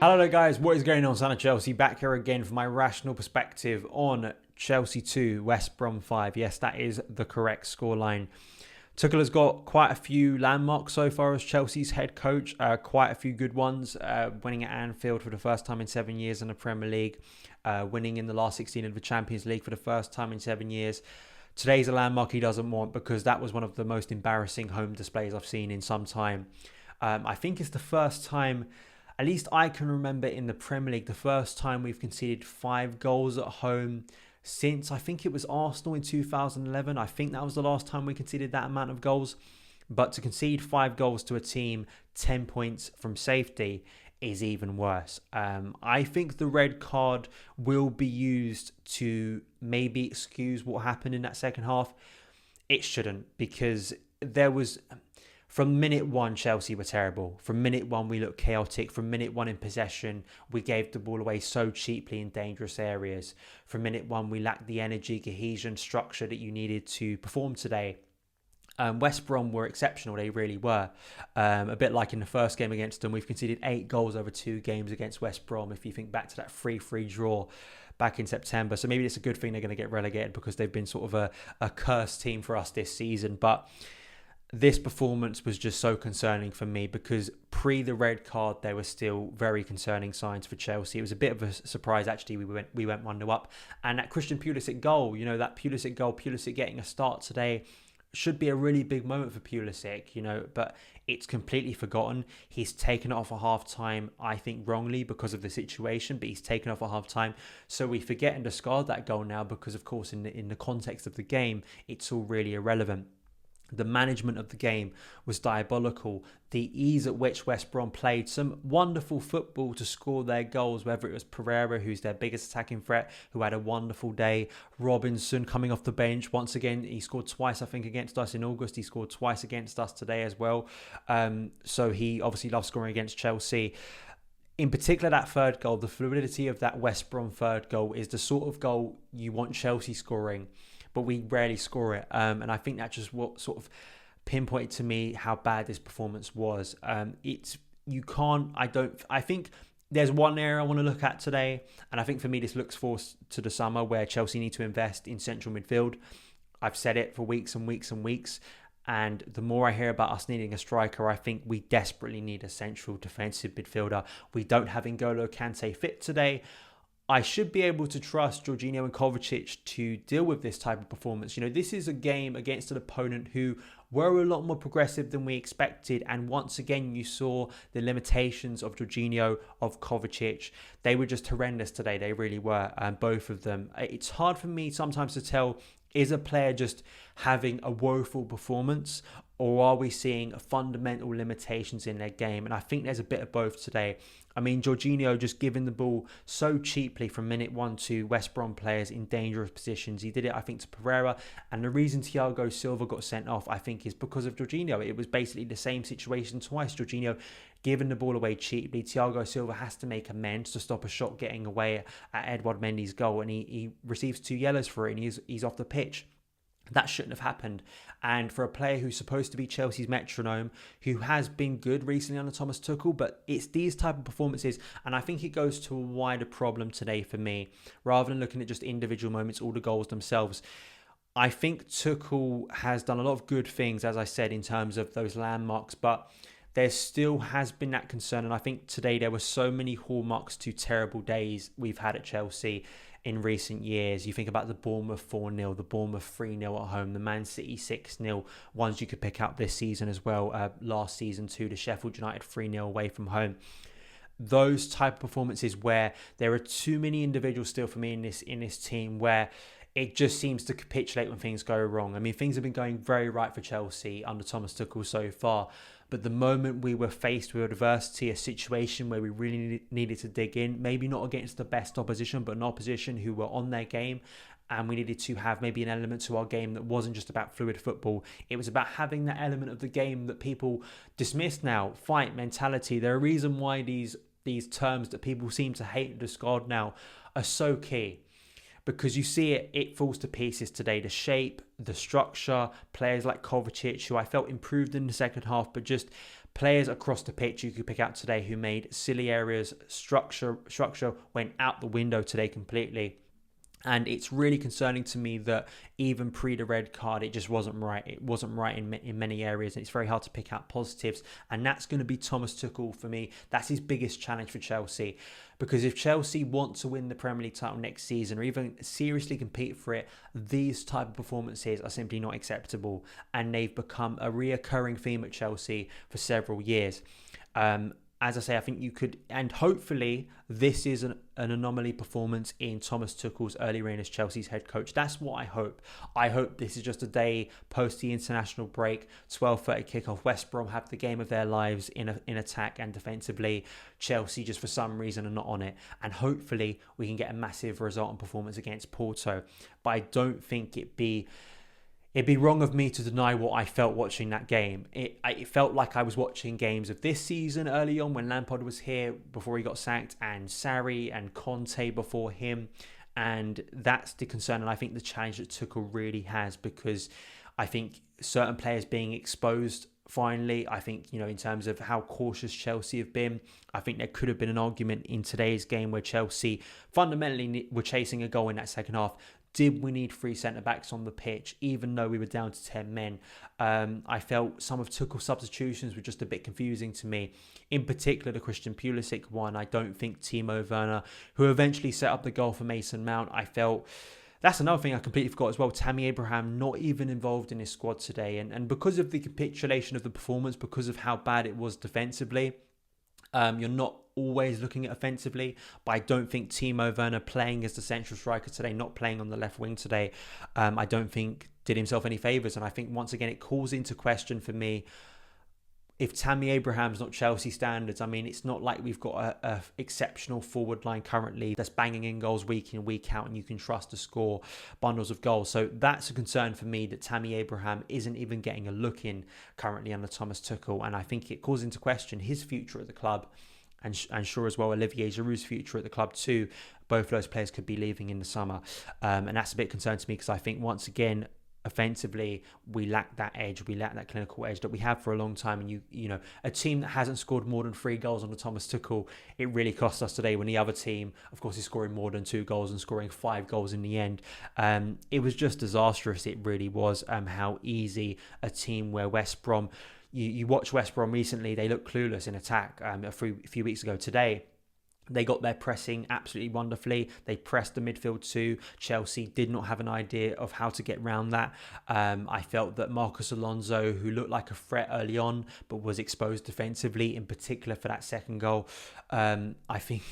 Hello there guys, what is going on? Son of Chelsea back here again for my rational perspective on Chelsea 2, West Brom 5. Yes, that is the correct scoreline. Tuchel has got quite a few landmarks so far as Chelsea's head coach, quite a few good ones, winning at Anfield for the first time in 7 years in the Premier League, winning in the last 16 of the Champions League for the first time in 7 years. Today's a landmark he doesn't want because that was one of the most embarrassing home displays I've seen in some time. I think it's the first time, at least I can remember in the Premier League, the first time we've conceded 5 goals at home since, I think it was Arsenal in 2011. I think that was the last time we conceded that amount of goals. But to concede 5 goals to a team 10 points from safety is even worse. I think the red card will be used to maybe excuse what happened in that second half. It shouldn't, because there was... From minute one, Chelsea were terrible. From minute one, we looked chaotic. From minute one in possession, we gave the ball away so cheaply in dangerous areas. From minute one, we lacked the energy, cohesion, structure that you needed to perform today. West Brom were exceptional, they really were. A bit like in the first game against them, we've conceded 8 goals over 2 games against West Brom, if you think back to that 3-3 draw back in September. So maybe it's a good thing they're going to get relegated because they've been sort of a cursed team for us this season. But this performance was just so concerning for me because pre the red card, there were still very concerning signs for Chelsea. It was a bit of a surprise, actually. We went 1-0 up. And that Christian Pulisic goal, that Pulisic goal, Pulisic getting a start today, should be a really big moment for Pulisic, but it's completely forgotten. He's taken it off at half-time, I think wrongly because of the situation, but he's taken off at half-time. So we forget and discard that goal now because, of course, in the context of the game, it's all really irrelevant. The management of the game was diabolical. The ease at which West Brom played some wonderful football to score their goals, whether it was Pereira, who's their biggest attacking threat, who had a wonderful day. Robinson coming off the bench. Once again, he scored twice, I think, against us in August. He scored twice against us today as well. So he obviously loves scoring against Chelsea. In particular, that third goal, the fluidity of that West Brom third goal is the sort of goal you want Chelsea scoring, but we rarely score it. And I think that just what sort of pinpointed to me how bad this performance was. I think there's one area I want to look at today. And I think for me, this looks forward to the summer where Chelsea need to invest in central midfield. I've said it for weeks and weeks and weeks. And the more I hear about us needing a striker, I think we desperately need a central defensive midfielder. We don't have N'Golo Kante fit today. I should be able to trust Jorginho and Kovacic to deal with this type of performance. This is a game against an opponent who were a lot more progressive than we expected. And once again, you saw the limitations of Jorginho, of Kovacic. They were just horrendous today. They really were, both of them. It's hard for me sometimes to tell, is a player just having a woeful performance, or are we seeing fundamental limitations in their game? And I think there's a bit of both today. I mean, Jorginho just giving the ball so cheaply from minute 1 to West Brom players in dangerous positions. He did it, I think, to Pereira. And the reason Thiago Silva got sent off, I think, is because of Jorginho. It was basically the same situation twice. Jorginho giving the ball away cheaply. Thiago Silva has to make amends to stop a shot getting away at Edouard Mendy's goal. And he receives 2 yellows for it, and he's off the pitch. That shouldn't have happened. And for a player who's supposed to be Chelsea's metronome, who has been good recently under Thomas Tuchel, but it's these type of performances, and I think it goes to a wider problem today for me, rather than looking at just individual moments, all the goals themselves. I think Tuchel has done a lot of good things, as I said, in terms of those landmarks, but there still has been that concern. And I think today there were so many hallmarks to terrible days we've had at Chelsea in recent years. You think about the Bournemouth 4-0, the Bournemouth 3-0 at home, the Man City 6-0, ones you could pick up this season as well, last season too, the Sheffield United 3-0 away from home. Those type of performances where there are too many individuals still for me in this team where it just seems to capitulate when things go wrong. I mean, things have been going very right for Chelsea under Thomas Tuchel so far. But the moment we were faced with adversity, a situation where we really needed to dig in, maybe not against the best opposition, but an opposition who were on their game, and we needed to have maybe an element to our game that wasn't just about fluid football. It was about having that element of the game that people dismiss now, fight mentality. There are reasons why these terms that people seem to hate and discard now are so key. because you see it falls to pieces today. The shape, the structure, players like Kovacic, who I felt improved in the second half, but just players across the pitch you could pick out today who made silly areas. Structure went out the window today completely. And it's really concerning to me that even pre the red card, it just wasn't right. It wasn't right in many areas. And it's very hard to pick out positives. And that's going to be Thomas Tuchel for me. That's his biggest challenge for Chelsea. Because if Chelsea want to win the Premier League title next season or even seriously compete for it, these type of performances are simply not acceptable. And they've become a reoccurring theme at Chelsea for several years. As I say, I think you could, and hopefully this is an anomaly performance in Thomas Tuchel's early reign as Chelsea's head coach. That's what I hope. I hope this is just a day post the international break, 12:30 kickoff. West Brom have the game of their lives in attack and defensively. Chelsea just for some reason are not on it. And hopefully we can get a massive result and performance against Porto. But I don't think it'd be wrong of me to deny what I felt watching that game. It felt like I was watching games of this season early on when Lampard was here before he got sacked, and Sarri and Conte before him. And that's the concern. And I think the challenge that Tuchel really has, because I think certain players being exposed finally, I think, in terms of how cautious Chelsea have been, I think there could have been an argument in today's game where Chelsea fundamentally were chasing a goal in that second half. Did we need 3 centre-backs on the pitch, even though we were down to 10 men? I felt some of Tuchel's substitutions were just a bit confusing to me. In particular, the Christian Pulisic one. I don't think Timo Werner, who eventually set up the goal for Mason Mount, I felt... That's another thing I completely forgot as well. Tammy Abraham not even involved in his squad today. And because of the capitulation of the performance, because of how bad it was defensively, you're not always looking at offensively, but I don't think Timo Werner playing as the central striker today, not playing on the left wing today, I don't think did himself any favours. And I think once again it calls into question for me, if Tammy Abraham's not Chelsea standards, I mean, it's not like we've got a exceptional forward line currently that's banging in goals week in, week out, and you can trust to score bundles of goals. So that's a concern for me, that Tammy Abraham isn't even getting a look in currently under Thomas Tuchel. And I think it calls into question his future at the club, and sure as well Olivier Giroud's future at the club too. Both of those players could be leaving in the summer. And that's a bit concerning to me, because I think once again, offensively, we lack that edge. We lack that clinical edge that we have for a long time. And you know, a team that hasn't scored more than 3 goals under Thomas Tuchel, it really cost us today, when the other team, of course, is scoring more than 2 goals and scoring 5 goals in the end. It was just disastrous. It really was, how easy a team where West Brom, you watch West Brom recently, they look clueless in attack. A few weeks ago today, they got their pressing absolutely wonderfully. They pressed the midfield too. Chelsea did not have an idea of how to get round that. I felt that Marcos Alonso, who looked like a threat early on, but was exposed defensively, in particular for that second goal. I think,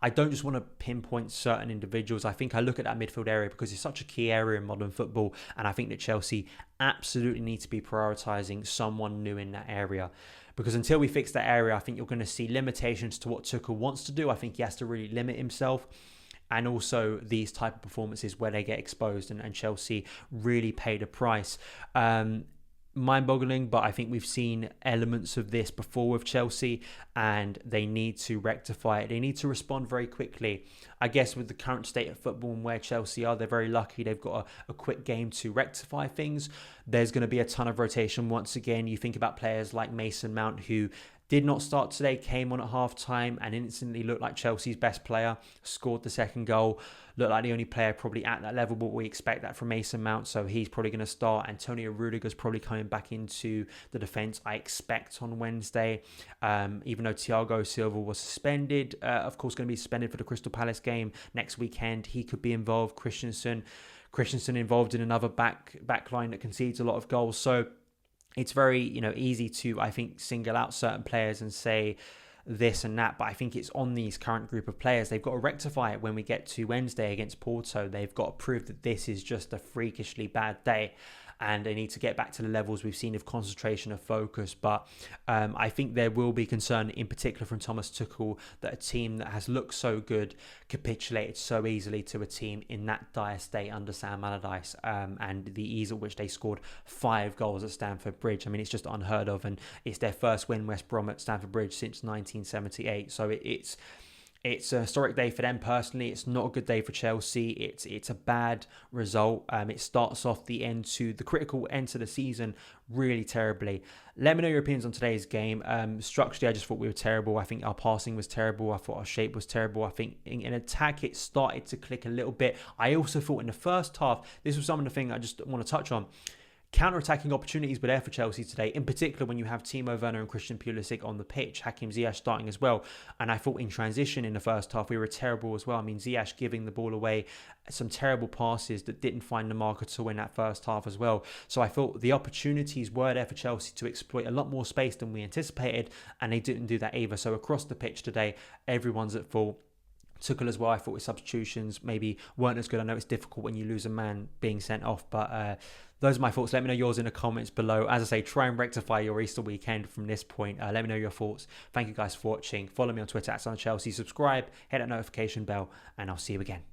I don't just want to pinpoint certain individuals. I think I look at that midfield area because it's such a key area in modern football. And I think that Chelsea absolutely need to be prioritising someone new in that area. Because until we fix that area, I think you're going to see limitations to what Tuchel wants to do. I think he has to really limit himself. And also these type of performances where they get exposed, and Chelsea really paid a price. Mind-boggling, but I think we've seen elements of this before with Chelsea, and they need to rectify it. They need to respond very quickly. I guess with the current state of football and where Chelsea are, they're very lucky. They've got a quick game to rectify things. There's going to be a ton of rotation once again. You think about players like Mason Mount, who did not start today, came on at half-time and instantly looked like Chelsea's best player, scored the second goal, looked like the only player probably at that level, but we expect that from Mason Mount, so he's probably going to start. Antonio Rudiger's probably coming back into the defence, I expect, on Wednesday, even though Thiago Silva was suspended, of course going to be suspended for the Crystal Palace game next weekend. He could be involved. Christensen involved in another back line that concedes a lot of goals, so it's very, easy to, I think, single out certain players and say this and that. But I think it's on these current group of players. They've got to rectify it when we get to Wednesday against Porto. They've got to prove that this is just a freakishly bad day. And they need to get back to the levels we've seen of concentration, of focus. But I think there will be concern, in particular from Thomas Tuchel, that a team that has looked so good capitulated so easily to a team in that dire state under Sam Allardyce, and the ease at which they scored 5 goals at Stamford Bridge. I mean, it's just unheard of, and it's their first win, West Brom, at Stamford Bridge since 1978. So it's It's a historic day for them personally. It's not a good day for Chelsea. It's a bad result. It starts off the critical end to the season really terribly. Let me know your opinions on today's game. Structurally, I just thought we were terrible. I think our passing was terrible. I thought our shape was terrible. I think in attack, it started to click a little bit. I also thought in the first half, this was some of the things I just want to touch on. Counter-attacking opportunities were there for Chelsea today, in particular when you have Timo Werner and Christian Pulisic on the pitch, Hakim Ziyech starting as well. And I thought in transition in the first half, we were terrible as well. I mean, Ziyech giving the ball away, some terrible passes that didn't find the mark at all in that first half as well. So I thought the opportunities were there for Chelsea to exploit a lot more space than we anticipated, and they didn't do that either. So across the pitch today, everyone's at fault. Tuchel as well, I thought his substitutions maybe weren't as good. I know it's difficult when you lose a man being sent off, but those are my thoughts. Let me know yours in the comments below. As I say, try and rectify your Easter weekend from this point. Let me know your thoughts. Thank you guys for watching. Follow me on Twitter @SonChelsea. Subscribe, hit that notification bell, and I'll see you again.